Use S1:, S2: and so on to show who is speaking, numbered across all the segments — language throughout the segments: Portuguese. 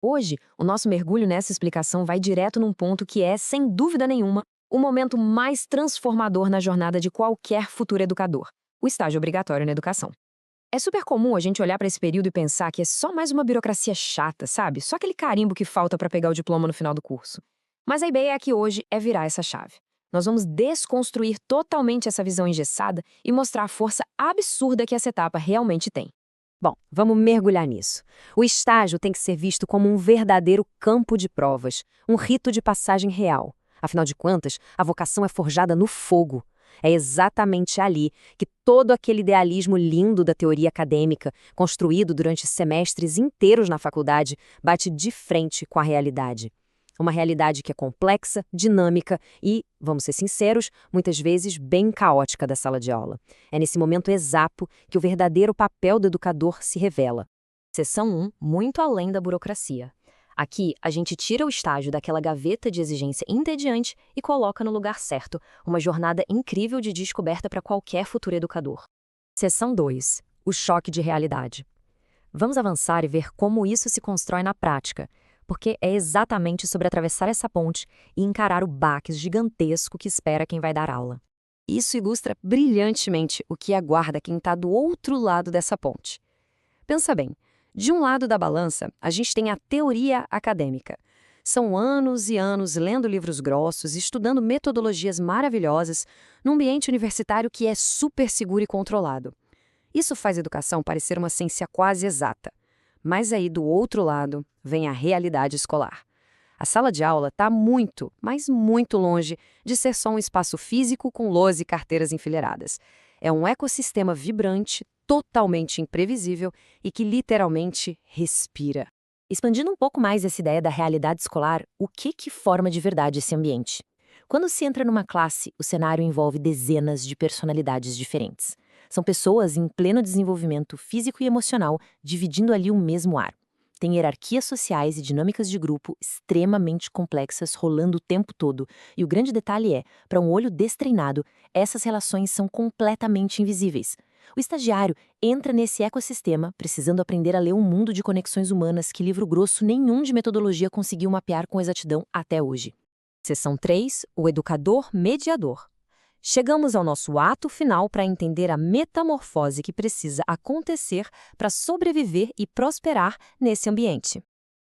S1: Hoje, o nosso mergulho nessa explicação vai direto num ponto que é, sem dúvida nenhuma, o momento mais transformador na jornada de qualquer futuro educador: o estágio obrigatório na educação. É super comum a gente olhar para esse período e pensar que é só mais uma burocracia chata, sabe? Só aquele carimbo que falta para pegar o diploma no final do curso. Mas a ideia aqui hoje é virar essa chave. Nós vamos desconstruir totalmente essa visão engessada e mostrar a força absurda que essa etapa realmente tem.
S2: Bom, vamos mergulhar nisso. O estágio tem que ser visto como um verdadeiro campo de provas, um rito de passagem real. Afinal de contas, a vocação é forjada no fogo. É exatamente ali que todo aquele idealismo lindo da teoria acadêmica, construído durante semestres inteiros na faculdade, bate de frente com a realidade. Uma realidade que é complexa, dinâmica e, vamos ser sinceros, muitas vezes bem caótica da sala de aula. É nesse momento exato que o verdadeiro papel do educador se revela.
S1: Seção 1, muito além da burocracia. Aqui, a gente tira o estágio daquela gaveta de exigência entediante e coloca no lugar certo, uma jornada incrível de descoberta para qualquer futuro educador. Seção 2, o choque de realidade. Vamos avançar e ver como isso se constrói na prática, porque é exatamente sobre atravessar essa ponte e encarar o baque gigantesco que espera quem vai dar aula. Isso ilustra brilhantemente o que aguarda quem está do outro lado dessa ponte. Pensa bem, de um lado da balança, a gente tem a teoria acadêmica. São anos e anos lendo livros grossos, estudando metodologias maravilhosas, num ambiente universitário que é super seguro e controlado. Isso faz a educação parecer uma ciência quase exata. Mas aí, do outro lado, vem a realidade escolar. A sala de aula está muito, mas muito longe de ser só um espaço físico com lousa e carteiras enfileiradas. É um ecossistema vibrante, totalmente imprevisível e que literalmente respira. Expandindo um pouco mais essa ideia da realidade escolar, o que forma de verdade esse ambiente? Quando se entra numa classe, o cenário envolve dezenas de personalidades diferentes. São pessoas em pleno desenvolvimento físico e emocional, dividindo ali o mesmo ar. Tem hierarquias sociais e dinâmicas de grupo extremamente complexas rolando o tempo todo. E o grande detalhe é, para um olho destreinado, essas relações são completamente invisíveis. O estagiário entra nesse ecossistema precisando aprender a ler um mundo de conexões humanas que livro grosso nenhum de metodologia conseguiu mapear com exatidão até hoje. Seção 3, o educador mediador. Chegamos ao nosso ato final para entender a metamorfose que precisa acontecer para sobreviver e prosperar nesse ambiente.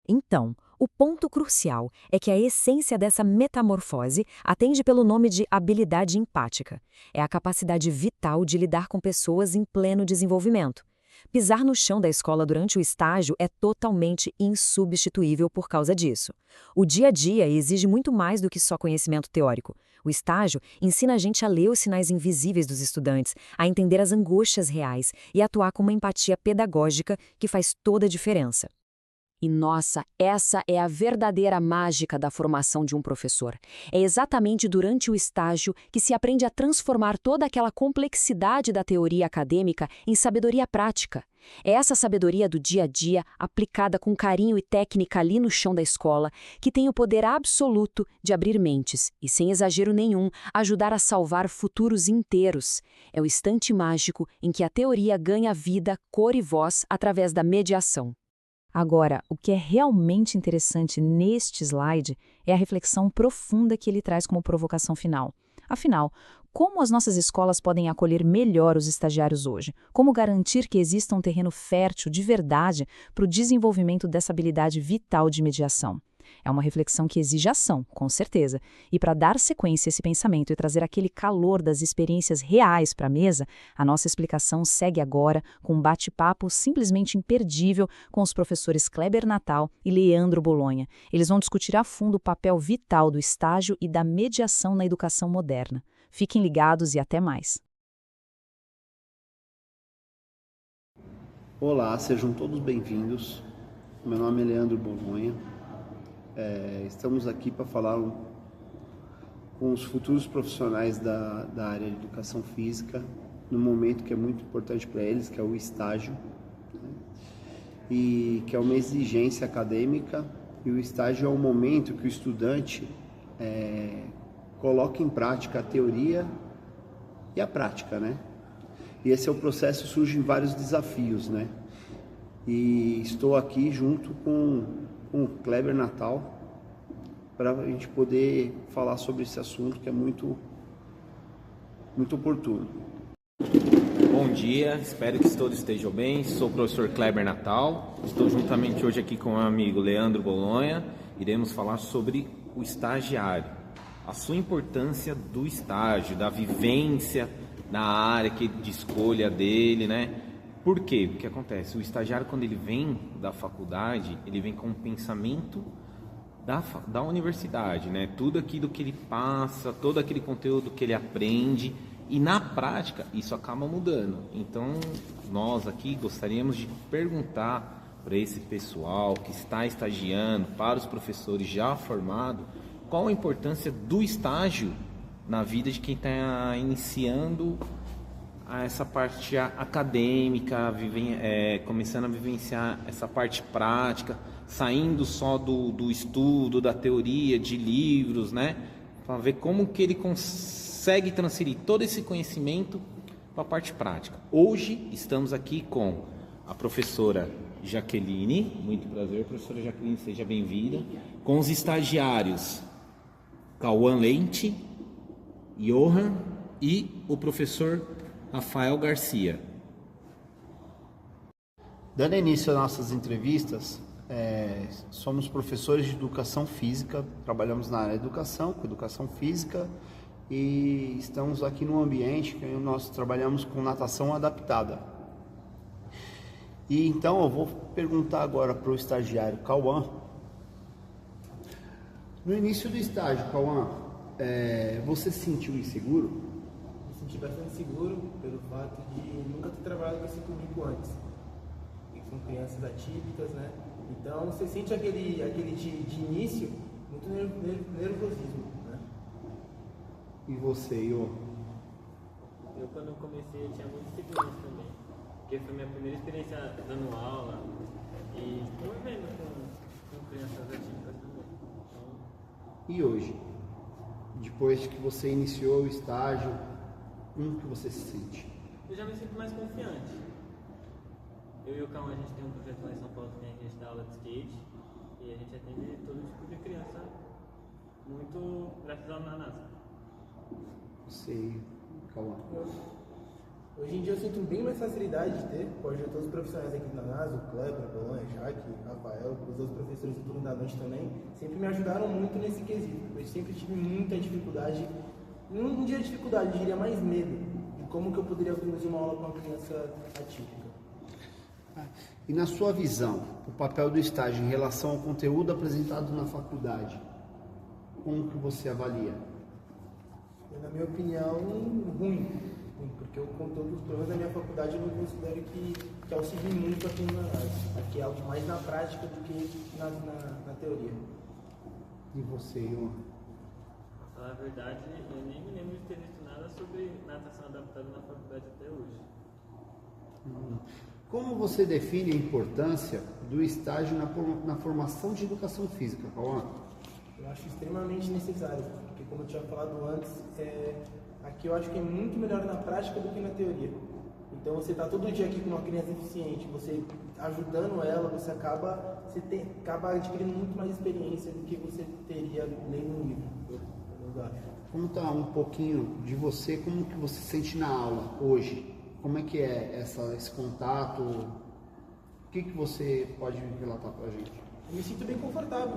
S1: Então, o ponto crucial é que a essência dessa metamorfose atende pelo nome de habilidade empática. É a capacidade vital de lidar com pessoas em pleno desenvolvimento. Pisar no chão da escola durante o estágio é totalmente insubstituível por causa disso. O dia a dia exige muito mais do que só conhecimento teórico. O estágio ensina a gente a ler os sinais invisíveis dos estudantes, a entender as angústias reais e a atuar com uma empatia pedagógica que faz toda a diferença. E nossa, essa é a verdadeira mágica da formação de um professor. É exatamente durante o estágio que se aprende a transformar toda aquela complexidade da teoria acadêmica em sabedoria prática. É essa sabedoria do dia a dia, aplicada com carinho e técnica ali no chão da escola, que tem o poder absoluto de abrir mentes e, sem exagero nenhum, ajudar a salvar futuros inteiros. É o instante mágico em que a teoria ganha vida, cor e voz através da mediação.
S3: Agora, o que é realmente interessante neste slide é a reflexão profunda que ele traz como provocação final. Afinal, como as nossas escolas podem acolher melhor os estagiários hoje? Como garantir que exista um terreno fértil de verdade para o desenvolvimento dessa habilidade vital de mediação? É uma reflexão que exige ação, com certeza. E para dar sequência a esse pensamento e trazer aquele calor das experiências reais para a mesa, a nossa explicação segue agora com um bate-papo simplesmente imperdível com os professores Kleber Natal e Leandro Bolonha. Eles vão discutir a fundo o papel vital do estágio e da mediação na educação moderna. Fiquem ligados e até mais.
S4: Olá, sejam todos bem-vindos. Meu nome é Leandro Bolonha. Estamos aqui para falar com os futuros profissionais da área de educação física, num momento que é muito importante para eles, que é o estágio, né? E que é uma exigência acadêmica, e o estágio é o momento que o estudante coloca em prática a teoria e a prática, né? E esse é o processo, surgem vários desafios, né? E estou aqui junto com com o Kleber Natal para a gente poder falar sobre esse assunto que é muito oportuno.
S5: Bom dia, espero que todos estejam bem. Sou o professor Kleber Natal, estou juntamente hoje aqui com o meu amigo Leandro Bolonha. Iremos falar sobre o estagiário, a sua importância do estágio, da vivência na área de escolha dele, né? Por quê? O que acontece? O estagiário, quando ele vem da faculdade, ele vem com um pensamento da universidade, né? Tudo aquilo que ele passa, todo aquele conteúdo que ele aprende, e na prática isso acaba mudando. Então nós aqui gostaríamos de perguntar para esse pessoal que está estagiando, para os professores já formados, qual a importância do estágio na vida de quem está iniciando essa parte acadêmica, começando a vivenciar essa parte prática, saindo só do estudo, da teoria, de livros, né? Para ver como que ele consegue transferir todo esse conhecimento para a parte prática. Hoje estamos aqui com a professora Jaqueline, muito prazer, professora Jaqueline, seja bem-vinda, com os estagiários Cauã Leite, Johan e o professor Rafael Garcia.
S4: Dando início às nossas entrevistas, somos professores de educação física, trabalhamos na área de educação, com educação física, e estamos aqui num ambiente que nós trabalhamos com natação adaptada. E então eu vou perguntar agora para o estagiário Cauã. No início do estágio, Cauã, você se sentiu inseguro?
S6: Me senti bastante seguro pelo fato de nunca ter trabalhado com esse público antes. E com crianças atípicas, né? Então você sente aquele de início muito nervosismo, né?
S4: E você, Iô?
S7: Eu quando comecei eu tinha muita segurança também, porque foi minha primeira experiência dando aula e convivendo com crianças atípicas também. Então...
S4: E hoje? Depois que você iniciou o estágio, como que você se sente?
S7: Eu já me sinto mais confiante. Eu e o Cauã, a gente tem um projeto lá em São Paulo também, que a gente dá aula de skate e a gente atende todo tipo de criança, muito graças ao NASA.
S4: Sei, Cauã.
S6: Hoje em dia eu sinto bem mais facilidade de ter, pode ver todos os profissionais aqui na NASA, o Kleber, o Bolonha, Jaque, Rafael, os outros professores do turno da noite também, sempre me ajudaram muito nesse quesito. Eu sempre tive muita dificuldade, não diria dificuldade, eu diria mais medo de como que eu poderia conduzir uma aula com uma criança atípica.
S4: E na sua visão, o papel do estágio em relação ao conteúdo apresentado na faculdade, como que você avalia?
S6: Na minha opinião, ruim, porque o conteúdo, pelo menos na minha faculdade, eu não considero que auxilie muito aqui na análise. Aqui é algo mais na prática do que na teoria.
S4: E você, Iô?
S7: Pra falar a verdade, eu nem me lembro de ter visto nada sobre natação adaptada na faculdade até hoje.
S4: Como você define a importância do estágio na formação de educação física, Cauã?
S6: Eu acho extremamente necessário, porque como eu tinha falado antes, aqui eu acho que é muito melhor na prática do que na teoria. Então você está todo dia aqui com uma criança deficiente, você ajudando ela, você acaba adquirindo muito mais experiência do que você teria lendo um livro, eu acho.
S4: Conta um pouquinho de você, como que você se sente na aula hoje? Como é que é esse contato? O que você pode relatar para a gente?
S6: Eu me sinto bem confortável,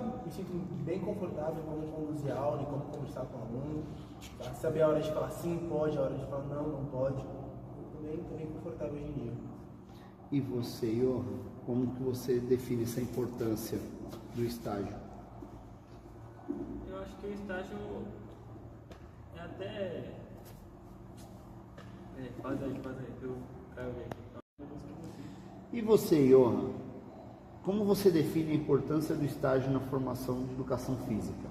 S6: como conduzir a aula, como conversar com o aluno, saber a hora de falar sim, pode, a hora de falar não, não pode. Estou bem confortável hoje em dia.
S4: E você, Iô, como que você define essa importância do estágio?
S7: Eu acho que o estágio é até... Faz aí, que eu quero ver aqui.
S4: E você, Johan, como você define a importância do estágio na formação de educação física?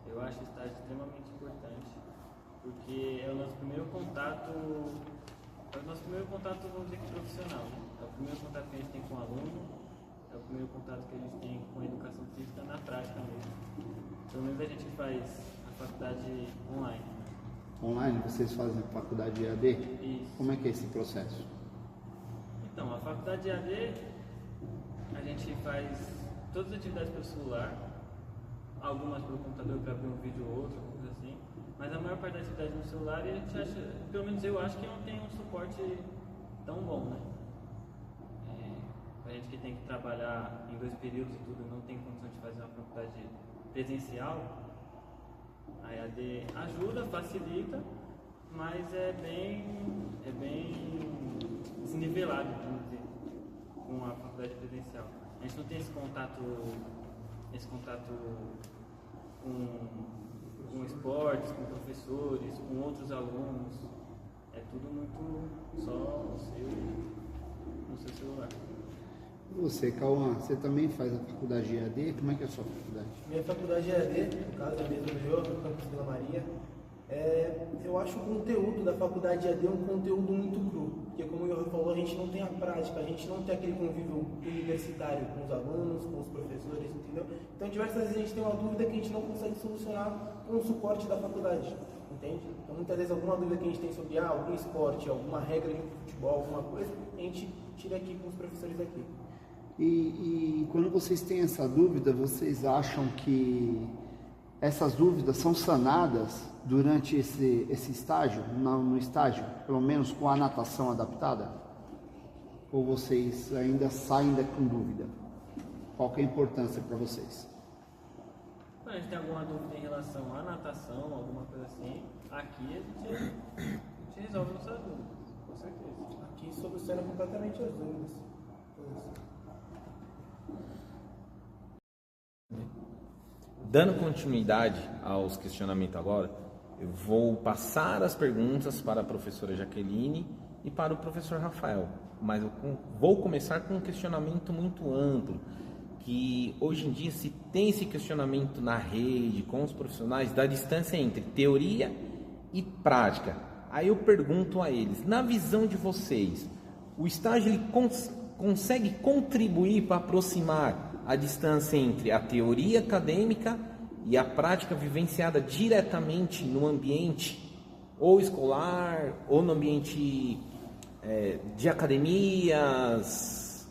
S7: Eu acho o estágio extremamente importante, porque é o nosso primeiro contato, vamos dizer que profissional, né? É o primeiro contato que a gente tem com o aluno, é o primeiro contato que a gente tem com a educação física na prática mesmo. Pelo menos a gente faz a faculdade online.
S4: Online? Vocês fazem a faculdade EAD?
S7: Isso.
S4: Como é que é esse processo?
S7: Então, a faculdade EAD, a gente faz todas as atividades pelo celular, algumas pelo computador para abrir um vídeo ou outro, coisa assim, mas a maior parte das atividades no celular, e a gente acha, pelo menos eu acho que não tem um suporte tão bom, né? A gente que tem que trabalhar em 2 períodos e tudo, não tem condição de fazer uma faculdade presencial, a EAD ajuda, facilita, mas é bem desnivelado, vamos dizer, com a faculdade presencial. A gente não tem esse contato com esportes, com professores, com outros alunos. É tudo muito só no seu celular.
S4: E você, Cauã, você também faz a faculdade de EAD? Como é que é a sua faculdade?
S6: Minha faculdade é EAD, no caso é mesmo meu, no campus Vila Maria. Eu acho o conteúdo da faculdade de EAD um conteúdo muito cru, porque como o Johan falou, a gente não tem a prática, a gente não tem aquele convívio universitário com os alunos, com os professores, entendeu? Então diversas vezes a gente tem uma dúvida que a gente não consegue solucionar com o suporte da faculdade, entende? Então muitas vezes alguma dúvida que a gente tem sobre algum esporte, alguma regra de futebol, alguma coisa, a gente tira aqui com os professores aqui.
S4: E quando vocês têm essa dúvida, vocês acham que essas dúvidas são sanadas durante esse estágio, no estágio, pelo menos com a natação adaptada? Ou vocês ainda saem com dúvida? Qual que é a importância para vocês?
S7: Quando a gente tem alguma dúvida em relação à natação, alguma coisa assim, aqui a gente resolve nossas dúvidas, com certeza.
S6: Aqui soluciona completamente as dúvidas.
S5: Dando continuidade aos questionamentos agora, eu vou passar as perguntas para a professora Jaqueline e para o professor Rafael, mas eu vou começar com um questionamento muito amplo, que hoje em dia se tem esse questionamento na rede, com os profissionais, da distância entre teoria e prática. Aí eu pergunto a eles, na visão de vocês, o estágio ele consegue contribuir para aproximar a distância entre a teoria acadêmica e a prática vivenciada diretamente no ambiente ou escolar ou no ambiente de academias,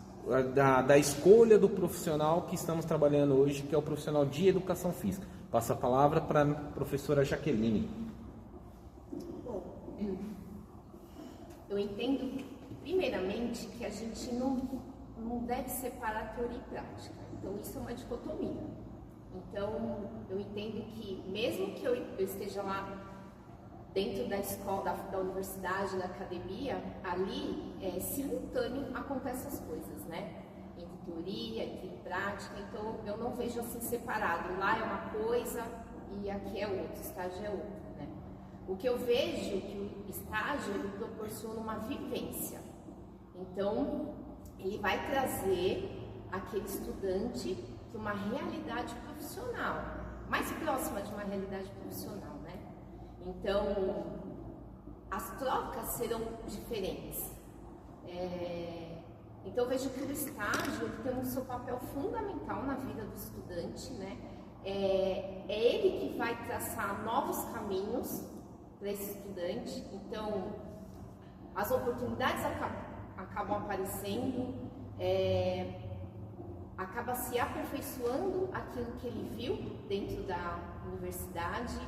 S5: da escolha do profissional que estamos trabalhando hoje, que é o profissional de educação física. Passo a palavra para a professora Jaqueline.
S8: Bom, eu entendo primeiramente que a gente não deve separar teoria e prática. Então, isso é uma dicotomia. Então, eu entendo que, mesmo que eu esteja lá dentro da escola, da universidade, da academia, ali, simultâneo, acontecem essas coisas, né? Entre teoria, entre prática. Então, eu não vejo assim separado. Lá é uma coisa e aqui é outra, estágio é outra, né? O que eu vejo que o estágio, ele proporciona uma vivência. Então, ele vai trazer aquele estudante para uma realidade profissional, mais próxima de uma realidade profissional, né? Então, as trocas serão diferentes. Então, eu vejo que o estágio ele tem o seu papel fundamental na vida do estudante, né? É ele que vai traçar novos caminhos para esse estudante. Então, as oportunidades acabam aparecendo, acaba se aperfeiçoando aquilo que ele viu dentro da universidade,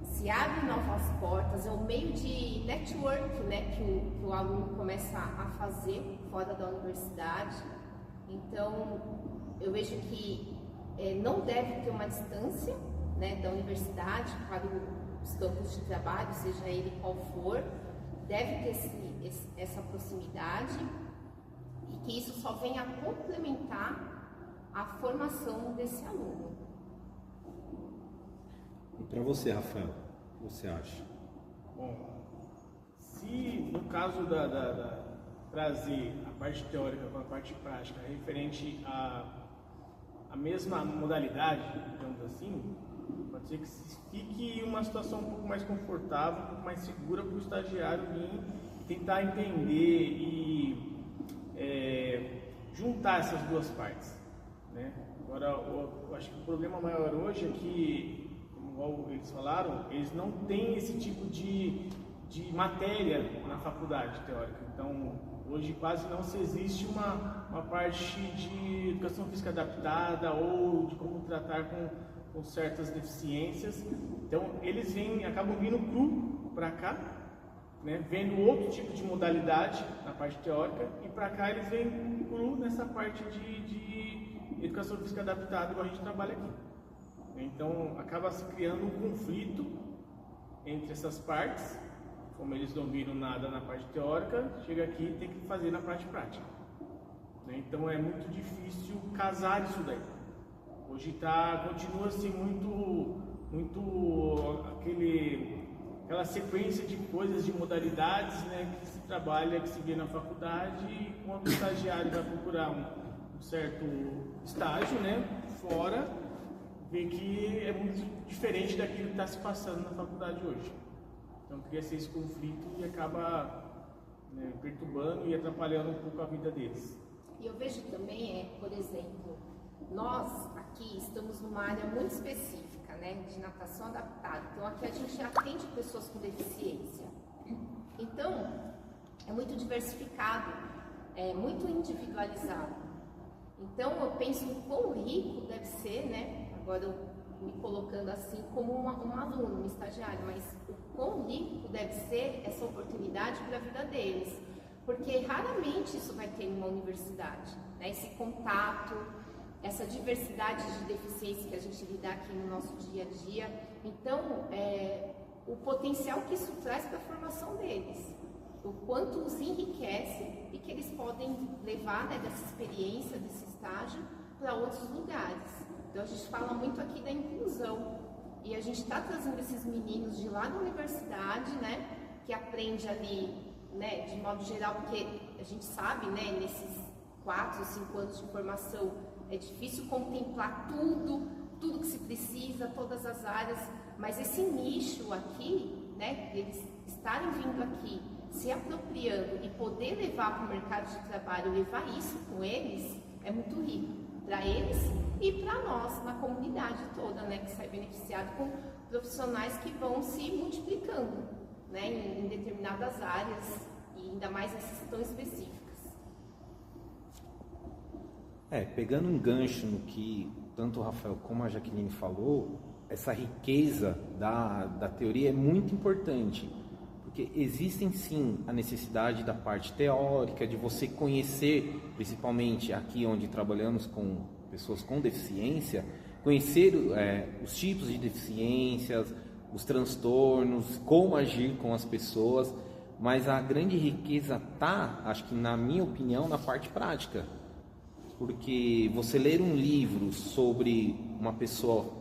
S8: se abre novas portas, é um meio de network, né, que o aluno começa a fazer fora da universidade. Então, eu vejo que não deve ter uma distância, né, da universidade para os campos de trabalho, seja ele qual for, deve ter essa proximidade, e que isso só venha a complementar a formação desse aluno.
S9: E para você, Rafael, o que você acha?
S10: Bom, se no caso trazer a parte teórica com a parte prática referente à mesma modalidade, digamos assim, pode ser que fique uma situação um pouco mais confortável, um pouco mais segura para o estagiário vir tentar entender e juntar essas duas partes, né? Agora, eu acho que o problema maior hoje é que, como eles falaram, eles não têm esse tipo de matéria na faculdade teórica. Então, Hoje quase não se existe uma parte de educação física adaptada ou de como tratar com certas deficiências. Então eles acabam vindo cru para cá, né, vendo outro tipo de modalidade na parte teórica, e para cá eles vêm cru nessa parte de educação física adaptada, igual a gente trabalha aqui. Então acaba se criando um conflito entre essas partes. Como eles não viram nada na parte teórica, chega aqui e tem que fazer na parte prática. Então é muito difícil casar isso daí. Hoje continua assim muito aquela sequência de coisas, de modalidades, né, que se trabalha, que se vê na faculdade, e quando o estagiário vai procurar um certo estágio, né, fora, vê que é muito diferente daquilo que está se passando na faculdade hoje. Então cria-se esse conflito e acaba, né, perturbando e atrapalhando um pouco a vida deles.
S8: E eu vejo também, por exemplo, nós aqui estamos numa área muito específica, né, de natação adaptada. Então aqui a gente atende pessoas com deficiência. Então é muito diversificado, é muito individualizado. Então eu penso em quão rico deve ser, né, agora eu me colocando assim como um aluno, um estagiário, mas o quão rico deve ser essa oportunidade para a vida deles, porque raramente isso vai ter em uma universidade, né? Esse contato, essa diversidade de deficiências que a gente lida aqui no nosso dia a dia. Então, o potencial que isso traz para a formação deles, o quanto os enriquece e que eles podem levar, né, dessa experiência, desse estágio, para outros lugares. Então a gente fala muito aqui da inclusão, e a gente está trazendo esses meninos de lá da universidade, né, que aprende ali, né, de modo geral, porque a gente sabe, né, nesses 4 ou 5 anos de formação é difícil contemplar tudo que se precisa, todas as áreas, mas esse nicho aqui, né, eles estarem vindo aqui, se apropriando e poder levar para o mercado de trabalho, levar isso com eles, é muito rico para eles e para nós, na comunidade toda, né, que sai beneficiado com profissionais que vão se multiplicando, né, em determinadas áreas, e ainda mais essas tão específicas.
S5: Pegando um gancho no que tanto o Rafael como a Jaqueline falou, essa riqueza da teoria é muito importante, porque existem sim a necessidade da parte teórica, de você conhecer, principalmente aqui onde trabalhamos com pessoas com deficiência, conhecer os tipos de deficiências, os transtornos, como agir com as pessoas, mas a grande riqueza está, acho que na minha opinião, na parte prática. Porque você ler um livro sobre uma pessoa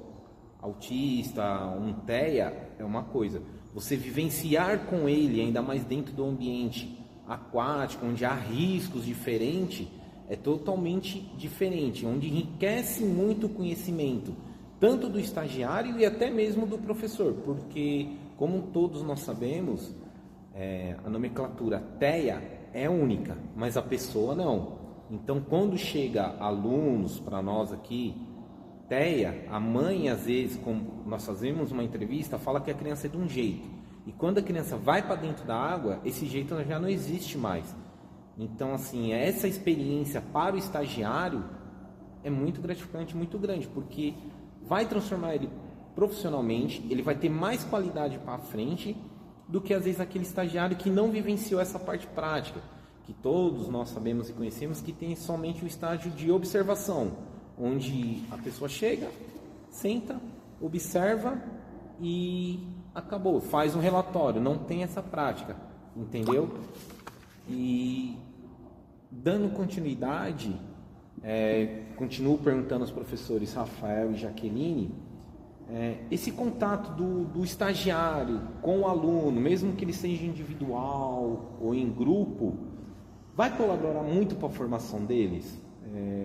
S5: autista, um TEA, é uma coisa. Você vivenciar com ele, ainda mais dentro do ambiente aquático, onde há riscos diferentes, é totalmente diferente, onde enriquece muito o conhecimento, tanto do estagiário e até mesmo do professor, porque, como todos nós sabemos, a nomenclatura TEA é única, mas a pessoa não. Então, quando chega alunos para nós aqui, TEA, a mãe, às vezes, como nós fazemos uma entrevista, fala que a criança é de um jeito. E quando a criança vai para dentro da água, esse jeito já não existe mais. Então, assim, essa experiência para o estagiário é muito gratificante, muito grande, porque vai transformar ele profissionalmente, ele vai ter mais qualidade para frente do que, às vezes, aquele estagiário que não vivenciou essa parte prática, que todos nós sabemos e conhecemos que tem somente o estágio de observação, onde a pessoa chega, senta, observa e acabou, faz um relatório, não tem essa prática, entendeu? E dando continuidade, continuo perguntando aos professores Rafael e Jaqueline, esse contato do estagiário com o aluno, mesmo que ele seja individual ou em grupo, vai colaborar muito para a formação deles?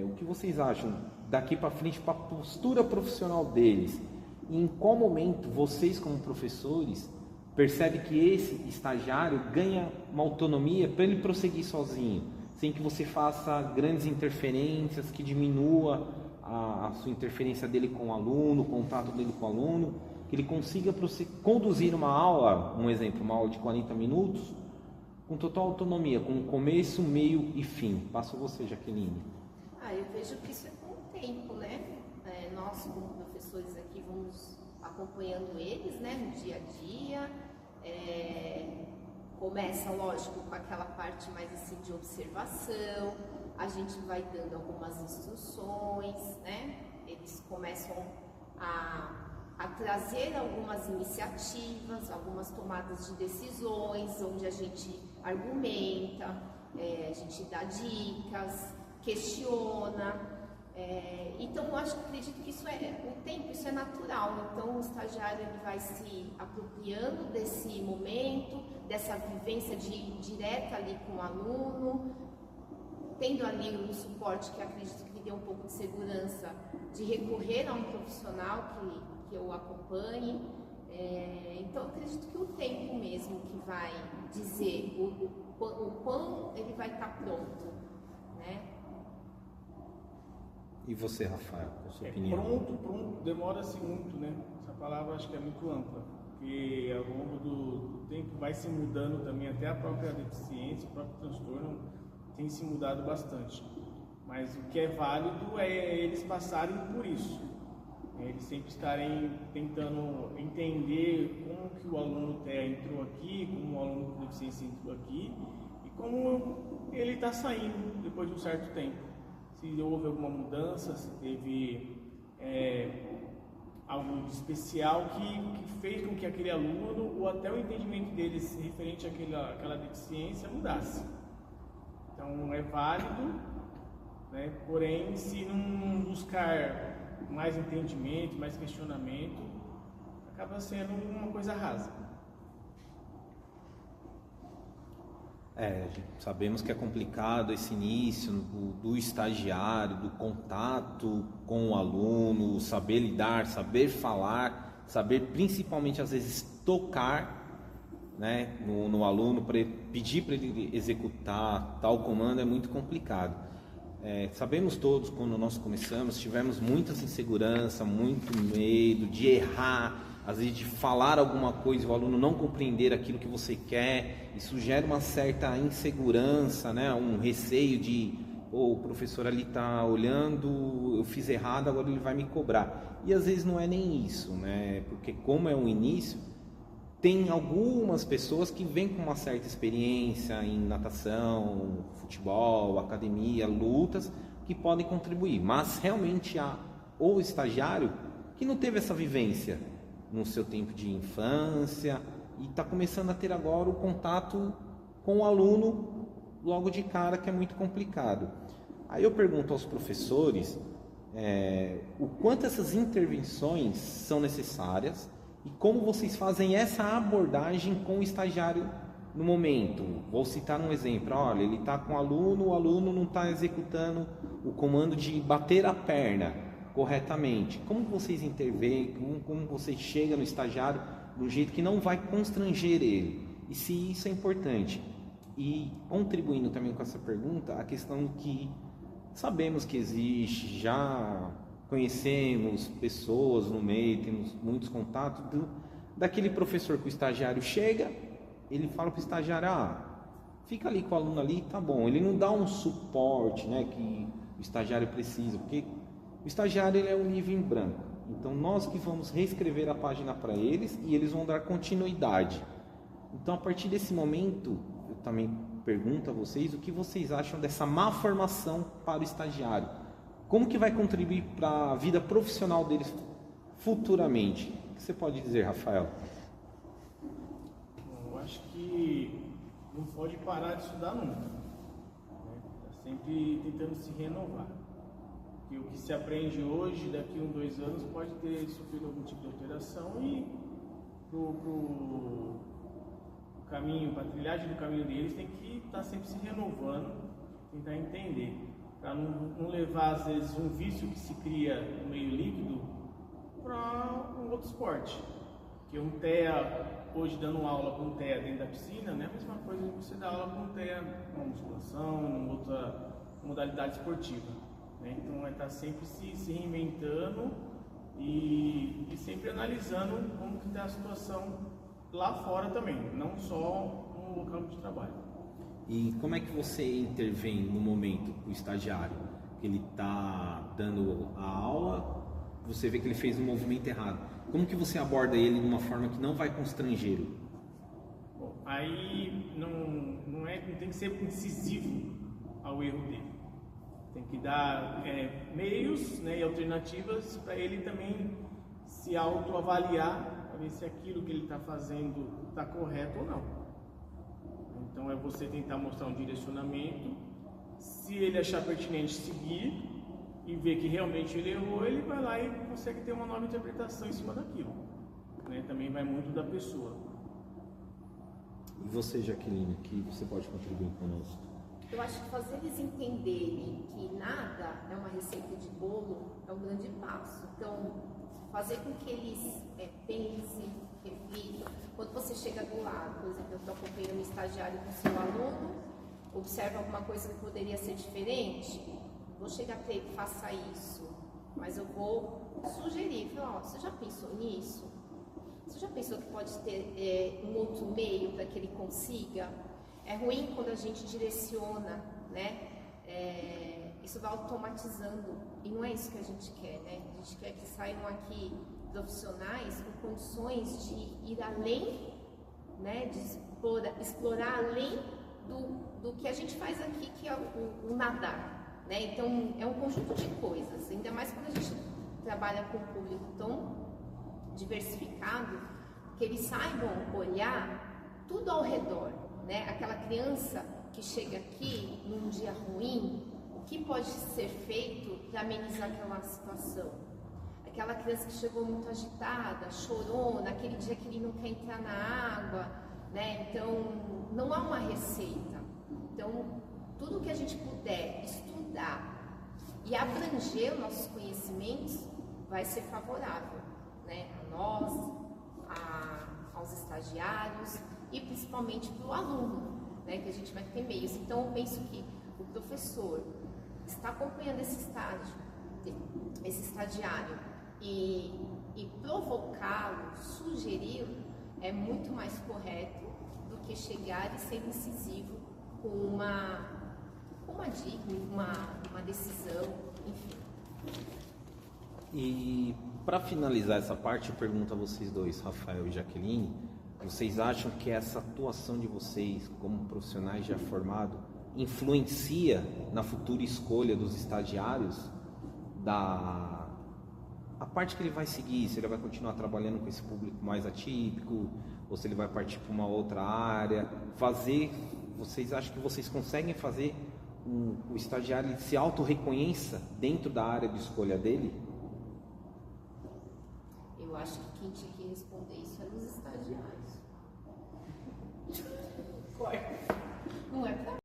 S5: O que vocês acham daqui para frente para a postura profissional deles? E em qual momento vocês, como professores, percebem que esse estagiário ganha uma autonomia para ele prosseguir sozinho, sem que você faça grandes interferências, que diminua a sua interferência dele com o aluno, o contato dele com o aluno, que ele consiga conduzir uma aula, um exemplo, uma aula de 40 minutos, com total autonomia, com começo, meio e fim. Passo a você, Jaqueline.
S8: Eu vejo que isso é com o tempo, né? Nós, como professores aqui, vamos acompanhando eles, né, no dia a dia. Começa, lógico, com aquela parte mais assim de observação, a gente vai dando algumas instruções, né? Eles começam a trazer algumas iniciativas, algumas tomadas de decisões, onde a gente argumenta, a gente dá dicas, questiona. Então, eu acredito que isso o tempo, isso é natural. Então, o estagiário ele vai se apropriando desse momento, dessa vivência direta ali com o aluno, tendo ali um suporte que acredito que lhe dê um pouco de segurança de recorrer a um profissional que eu acompanhe. Então, eu acredito que o tempo mesmo que vai dizer o quão ele vai estar pronto, né?
S5: E você, Rafael, qual a sua opinião?
S10: Pronto, demora-se muito, né? Essa palavra acho que é muito ampla, porque ao longo do tempo vai se mudando também, até a própria deficiência, o próprio transtorno tem se mudado bastante. Mas o que é válido é eles passarem por isso, eles sempre estarem tentando entender como que o aluno TEA entrou aqui, como o aluno com deficiência entrou aqui e como ele está saindo depois de um certo tempo. Se houve alguma mudança, se teve algo de especial que fez com que aquele aluno, ou até o entendimento deles referente àquela deficiência mudasse. Então é válido, né? Porém, se não buscar mais entendimento, mais questionamento, acaba sendo uma coisa rasa.
S5: Sabemos que é complicado esse início do estagiário, do contato com o aluno, saber lidar, saber falar, saber principalmente às vezes tocar, né, no aluno, pedir para ele executar tal comando é muito complicado. Sabemos todos, quando nós começamos, tivemos muita insegurança, muito medo de errar, às vezes de falar alguma coisa e o aluno não compreender aquilo que você quer. Isso gera uma certa insegurança, né? Um receio de, o professor ali está olhando, eu fiz errado, agora ele vai me cobrar. E às vezes não é nem isso, né? Porque como é um início, tem algumas pessoas que vêm com uma certa experiência em natação, futebol, academia, lutas, que podem contribuir. Mas realmente há o estagiário que não teve essa vivência no seu tempo de infância e está começando a ter agora o contato com o aluno logo de cara, que é muito complicado. Aí eu pergunto aos professores o quanto essas intervenções são necessárias e como vocês fazem essa abordagem com o estagiário no momento. Vou citar um exemplo. Olha, ele está com o aluno não está executando o comando de bater a perna corretamente. Como vocês intervêm, como vocês chegam no estagiário de um jeito que não vai constranger ele? E se isso é importante? E contribuindo também com essa pergunta, a questão que sabemos que existe, já conhecemos pessoas no meio, temos muitos contatos, daquele professor que o estagiário chega, ele fala para o estagiário, fica ali com o aluno ali, tá bom. Ele não dá um suporte, né, que o estagiário precisa, porque o estagiário ele é um livro em branco. Então nós que vamos reescrever a página para eles e eles vão dar continuidade. Então a partir desse momento, eu também pergunto a vocês o que vocês acham dessa má formação para o estagiário. Como que vai contribuir para a vida profissional deles futuramente? O que você pode dizer, Rafael?
S10: Eu acho que não pode parar de estudar nunca, né? Está sempre tentando se renovar. E o que se aprende hoje, daqui a 2 anos, pode ter sofrido algum tipo de alteração e pro caminho, para a trilhagem do caminho deles, tem que estar sempre se renovando, tentar entender, para não levar, às vezes, um vício que se cria no meio líquido para um outro esporte. Porque um TEA, hoje dando aula com TEA dentro da piscina, não é a mesma coisa que você dar aula com TEA numa musculação, numa outra modalidade esportiva. Então vai estar sempre se reinventando e sempre analisando como que está a situação lá fora também, não só no local de trabalho.
S5: E como é que você intervém no momento, o estagiário? Ele está dando a aula, você vê que ele fez um movimento errado. Como que você aborda ele de uma forma que não vai constrangê-lo?
S10: Bom, aí não tem que ser incisivo ao erro dele. Tem que dar meios, né, e alternativas para ele também se autoavaliar, para ver se aquilo que ele está fazendo está correto ou não. Então é você tentar mostrar um direcionamento, se ele achar pertinente seguir e ver que realmente ele errou, ele vai lá e consegue ter uma nova interpretação em cima daquilo, né? Também vai muito da pessoa.
S5: E você, Jaqueline, que você pode contribuir conosco?
S8: Eu acho que fazer eles entenderem que nada é uma receita de bolo é um grande passo. Então, fazer com que eles pensem, reflitam. Quando você chega do lado, por exemplo, eu estou acompanhando um estagiário com seu aluno, observa alguma coisa que poderia ser diferente, vou chegar para ele, faça isso, mas eu vou sugerir, falar, você já pensou nisso? Você já pensou que pode ter um outro meio para que ele consiga? É ruim quando a gente direciona, né? Isso vai automatizando, e não é isso que a gente quer, né? A gente quer que saiam aqui profissionais com condições de ir além, né? De explorar além do que a gente faz aqui, que é o nadar, né? Então, é um conjunto de coisas, ainda mais quando a gente trabalha com um público tão diversificado, que eles saibam olhar tudo ao redor, né? Aquela criança que chega aqui num dia ruim, o que pode ser feito para amenizar aquela situação? Aquela criança que chegou muito agitada, chorona, aquele dia que ele não quer entrar na água, né? Então, não há uma receita. Então, tudo que a gente puder estudar e abranger os nossos conhecimentos vai ser favorável, né? A nós, aos estagiários e principalmente para o aluno, né? Que a gente vai ter meios. Então, eu penso que o professor está acompanhando esse estagiário e provocá-lo, sugeri-lo, é muito mais correto do que chegar e ser incisivo com uma dica, uma decisão, enfim.
S5: E para finalizar essa parte, eu pergunto a vocês dois, Rafael e Jaqueline, vocês acham que essa atuação de vocês como profissionais já formados influencia na futura escolha dos estagiários a parte que ele vai seguir, se ele vai continuar trabalhando com esse público mais atípico, ou se ele vai partir para uma outra área, vocês acham que vocês conseguem fazer o estagiário se auto-reconheça dentro da área de escolha dele?
S8: Eu acho que quem tinha que responder isso eram os estagiários. Não é pra...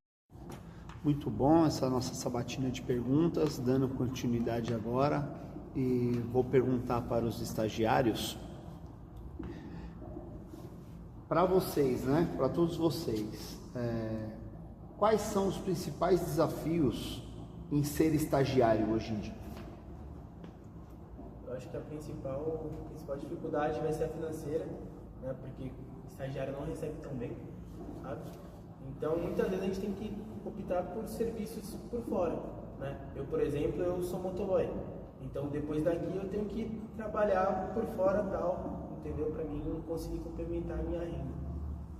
S4: Muito bom essa nossa sabatina de perguntas, dando continuidade agora. E vou perguntar para os estagiários, para vocês, né? Para todos vocês, quais são os principais desafios em ser estagiário hoje em dia?
S6: Eu acho que a principal dificuldade vai ser a financeira, né? Porque o estagiário não recebe tão bem, sabe? Então, muitas vezes a gente tem que optar por serviços por fora, né? Eu, por exemplo, eu sou motoboy. Então, depois daqui eu tenho que trabalhar por fora tal, entendeu? Para mim conseguir complementar a minha renda.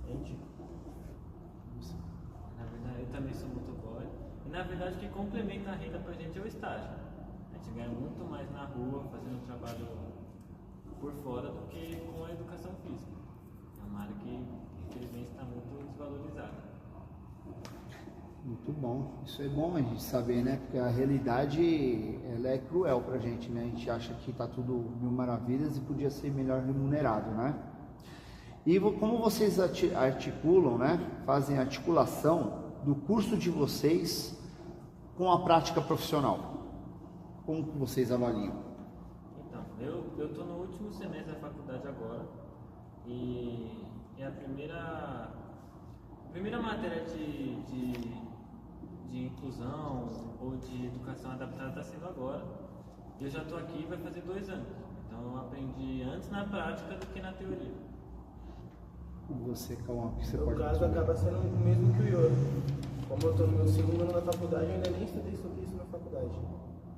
S6: Entende?
S7: Na verdade, eu também sou motoboy. E na verdade, o que complementa a renda pra gente é o estágio. A gente ganha muito mais na rua, fazendo trabalho por fora, do que com a educação física. É uma área que, infelizmente, está muito desvalorizada.
S4: Muito bom, isso é bom a gente saber, né? Porque a realidade, ela é cruel pra gente, né? A gente acha que tá tudo mil maravilhas e podia ser melhor remunerado, né? E como vocês articulam, né? Fazem a articulação do curso de vocês com a prática profissional? Como que vocês avaliam?
S7: Então, eu tô no último semestre da faculdade agora e a primeira matéria de inclusão ou de educação adaptada está sendo agora. Eu já estou aqui vai fazer 2 anos. Então eu aprendi antes na prática do que na teoria.
S4: E você, Cauã, o que você
S6: No
S4: pode
S6: caso,
S4: responder?
S6: acaba sendo o mesmo que o Ioro. Como eu estou no meu segundo ano na faculdade, eu ainda nem estudei sobre isso na faculdade.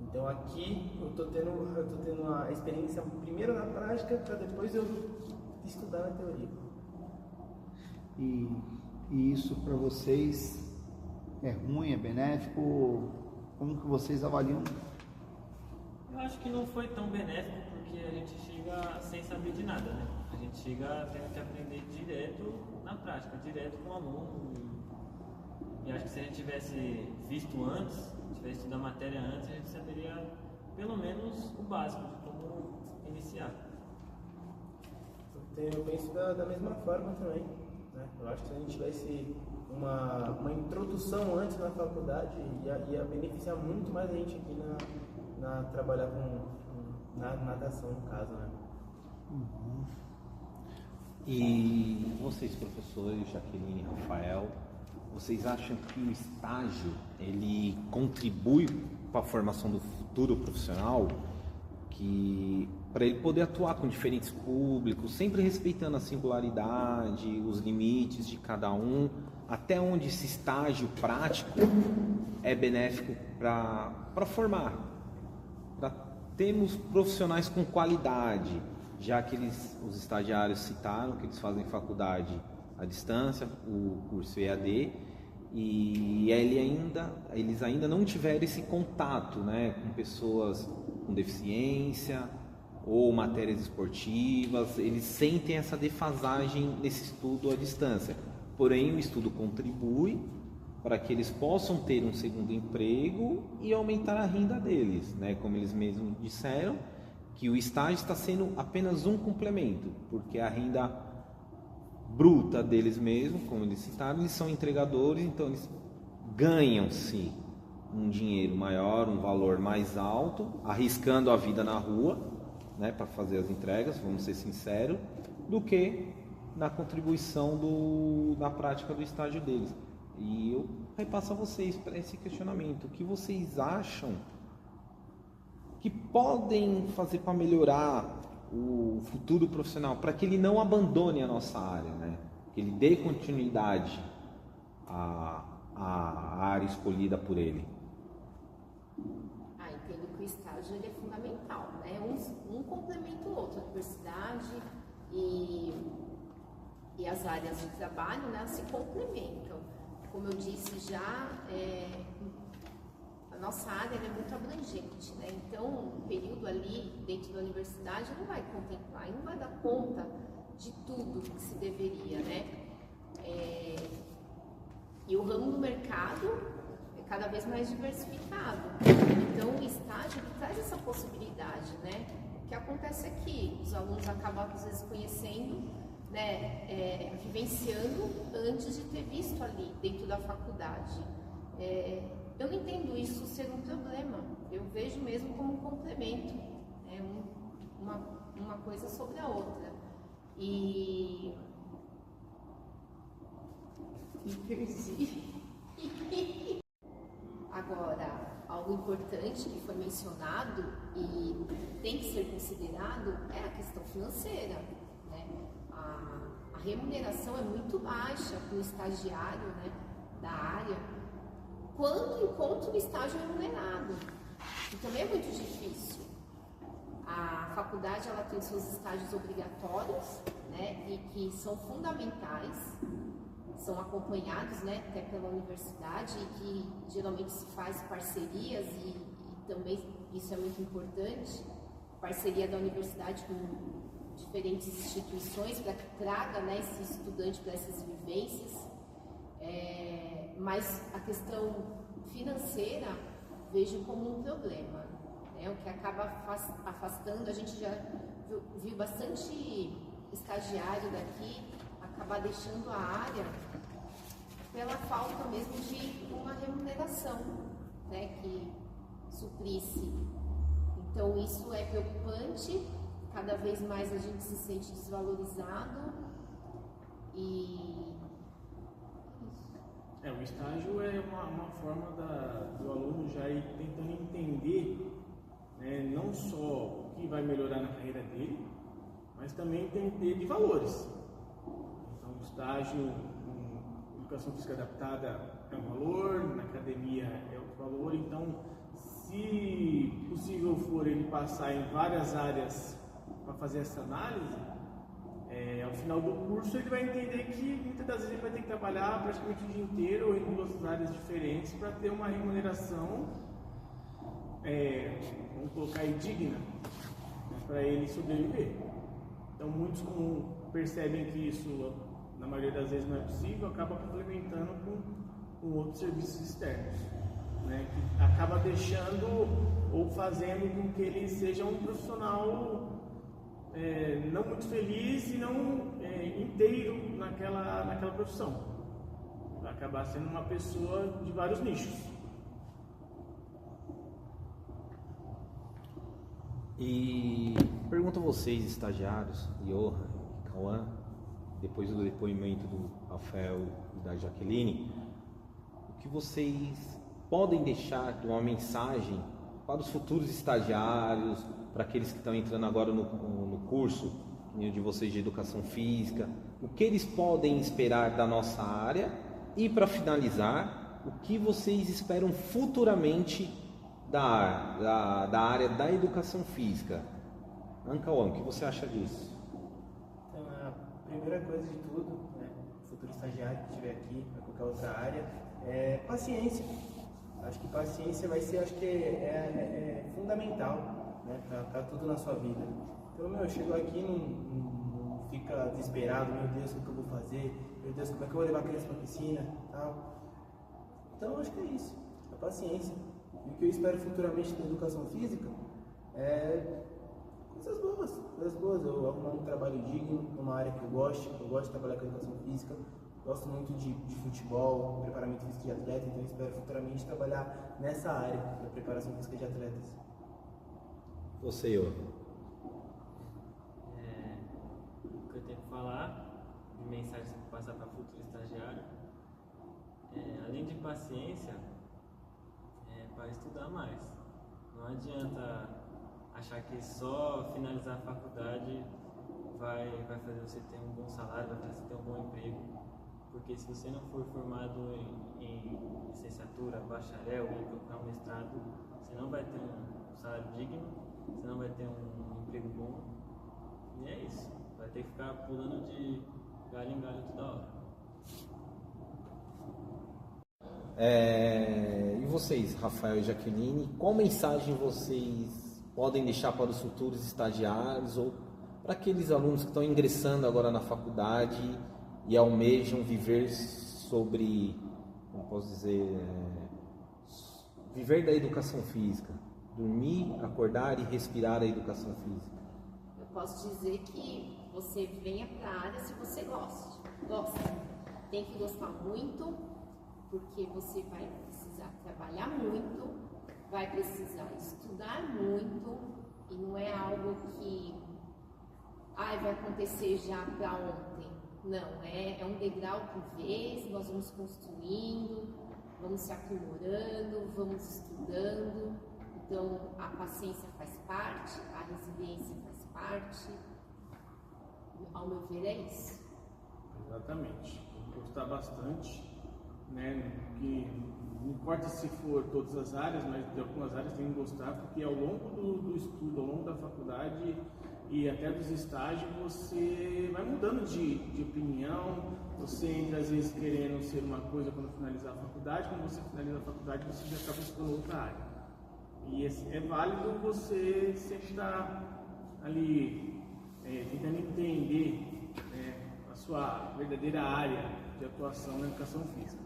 S6: Então aqui eu tô tendo a experiência primeiro na prática, para depois eu estudar na teoria.
S4: E isso para vocês é ruim, é benéfico? Como que vocês avaliam?
S7: Eu acho que não foi tão benéfico porque a gente chega sem saber de nada, né? A gente chega tendo que aprender direto na prática, direto com o aluno. E acho que se a gente tivesse visto antes, tivesse estudado a matéria antes, a gente saberia pelo menos o básico de como iniciar.
S6: Eu penso da mesma forma também, né? Eu acho que se a gente tivesse uma introdução antes na faculdade, ia beneficiar muito mais a gente aqui na trabalhar na natação, no caso, né?
S5: Uhum. E vocês, professores, Jaqueline, Rafael, vocês acham que o estágio ele contribui para a formação do futuro profissional, que para ele poder atuar com diferentes públicos, sempre respeitando a singularidade, os limites de cada um, até onde esse estágio prático é benéfico para formar, para termos profissionais com qualidade, já que os estagiários citaram que eles fazem faculdade à distância, o curso EAD, e eles ainda não tiveram esse contato, né, com pessoas com deficiência ou matérias esportivas. Eles sentem essa defasagem nesse estudo à distância. Porém, o estudo contribui para que eles possam ter um segundo emprego e aumentar a renda deles, né? Como eles mesmos disseram, que o estágio está sendo apenas um complemento, porque a renda bruta deles mesmos, como eles citaram, eles são entregadores, então eles ganham-se um dinheiro maior, um valor mais alto, arriscando a vida na rua, né, para fazer as entregas, vamos ser sinceros, do que na contribuição na prática do estágio deles. E eu repasso a vocês para esse questionamento. O que vocês acham que podem fazer para melhorar o futuro profissional, para que ele não abandone a nossa área, né? Que ele dê continuidade à área escolhida por ele?
S8: Entendo que o estágio ele é fundamental, né? Um complementa o outro, a universidade e as áreas de trabalho, né, se complementam. Como eu disse já, a nossa área é muito abrangente, né? Então, um período ali dentro da universidade não vai contemplar, não vai dar conta de tudo que se deveria, né? E o ramo do mercado é cada vez mais diversificado. Então, o estágio ele traz essa possibilidade, né? O que acontece é que os alunos acabam, às vezes, conhecendo, né, vivenciando antes de ter visto ali dentro da faculdade. Eu não entendo isso ser um problema, eu vejo mesmo como um complemento, uma coisa sobre a outra. E me perdi. Agora, algo importante que foi mencionado e tem que ser considerado é a questão financeira, né? A remuneração é muito baixa para o estagiário, né, da área, quando encontra o estágio remunerado. E também é muito difícil. A faculdade ela tem seus estágios obrigatórios, né, e que são fundamentais, são acompanhados, né, até pela universidade, e que geralmente se faz parcerias e também isso é muito importante, parceria da universidade com diferentes instituições para que traga, né, esse estudante para essas vivências. Mas a questão financeira vejo como um problema, né? O que acaba afastando, a gente já viu bastante estagiário daqui acabar deixando a área pela falta mesmo de uma remuneração, né, que suprisse. Então isso é preocupante, cada vez mais a gente se sente desvalorizado e
S10: o estágio é uma forma do aluno já ir tentando entender, né, não só o que vai melhorar na carreira dele, mas também entender de valores. Então, o estágio em educação física adaptada é um valor, na academia é outro valor. Então, se possível for ele passar em várias áreas para fazer essa análise, ao final do curso ele vai entender que muitas das vezes ele vai ter que trabalhar praticamente o dia inteiro ou em duas áreas diferentes para ter uma remuneração, vamos colocar aí, digna, né, para ele sobreviver. Então muitos, como percebem que isso na maioria das vezes não é possível, acaba complementando com outros serviços externos, né, que acaba deixando ou fazendo com que ele seja um profissional não muito feliz e não inteiro naquela profissão. Vai acabar sendo uma pessoa de vários nichos.
S5: E pergunto a vocês, estagiários, Johan e Cauã, depois do depoimento do Rafael e da Jaqueline, o que vocês podem deixar de uma mensagem para os futuros estagiários, para aqueles que estão entrando agora no curso de vocês de educação física, o que eles podem esperar da nossa área e, para finalizar, o que vocês esperam futuramente da área da educação física? Cauã, o que você acha disso?
S6: Então, a primeira coisa de tudo, né, o futuro estagiário que estiver aqui, para qualquer outra área, é paciência. Acho que paciência vai ser, é fundamental, né, para tudo na sua vida. Então, chegou aqui, não fica desesperado, meu Deus, o que eu vou fazer? Meu Deus, como é que eu vou levar a criança para a piscina? Tal. Então, acho que é isso, a paciência. E o que eu espero futuramente da educação física é coisas boas. Eu arrumar um trabalho digno, numa área que eu gosto de trabalhar com educação física. Gosto muito de futebol, preparamento físico de atleta, então eu espero futuramente trabalhar nessa área da preparação física de atletas.
S5: Você, eu.
S7: O que eu tenho que falar, de mensagem para passar para futuro estagiário, além de paciência, para estudar mais. Não adianta achar que só finalizar a faculdade vai fazer você ter um bom salário, vai fazer você ter um bom emprego. Porque se você não for formado em licenciatura, bacharel ou procurar um mestrado, você não vai ter um salário digno, você não vai ter um emprego bom. E é isso. Vai ter que ficar pulando de galho em galho toda hora.
S5: E vocês, Rafael e Jaqueline, qual mensagem vocês podem deixar para os futuros estagiários ou para aqueles alunos que estão ingressando agora na faculdade e almejam viver sobre, como posso dizer, viver da educação física, dormir, acordar e respirar a educação física?
S8: Eu posso dizer que você venha para a área se você gosta. Tem que gostar muito, porque você vai precisar trabalhar muito, vai precisar estudar muito, e não é algo que vai acontecer já para ontem. Não, é um degrau por vez, nós vamos construindo, vamos se aprimorando, vamos estudando. Então, a paciência faz parte, a resiliência faz parte. Ao meu ver, é isso.
S10: Exatamente. Tem que gostar bastante, né? Que não importa se for todas as áreas, mas de algumas áreas tem que gostar, porque ao longo do estudo, ao longo da faculdade e até dos estágios, você vai mudando de opinião, você entra às vezes querendo ser uma coisa quando finalizar a faculdade, quando você finaliza a faculdade você já está buscando outra área. E é válido você sempre estar ali tentando entender a sua verdadeira área de atuação na educação física.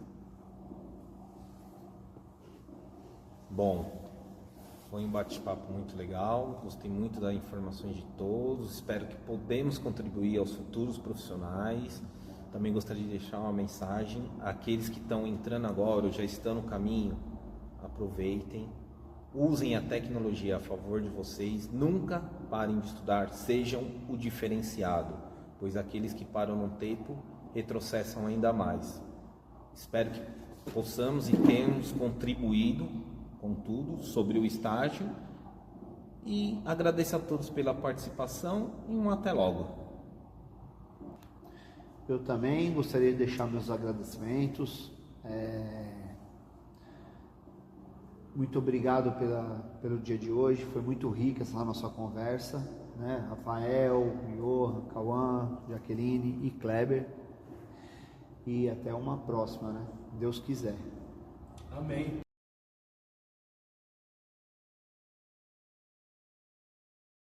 S5: Bom, foi um bate-papo muito legal, gostei muito das informações de todos, espero que podemos contribuir aos futuros profissionais. Também gostaria de deixar uma mensagem àqueles que estão entrando agora ou já estão no caminho, aproveitem, usem a tecnologia a favor de vocês, nunca parem de estudar, sejam o diferenciado, pois aqueles que param no tempo retrocessam ainda mais. Espero que possamos e tenhamos contribuído com tudo sobre o estágio e agradeço a todos pela participação e até logo.
S4: Eu também gostaria de deixar meus agradecimentos. Muito obrigado pelo dia de hoje, foi muito rica essa nossa conversa, né? Rafael, Johan, Cauã, Jaqueline e Kleber. E até uma próxima, né? Deus quiser.
S10: Amém.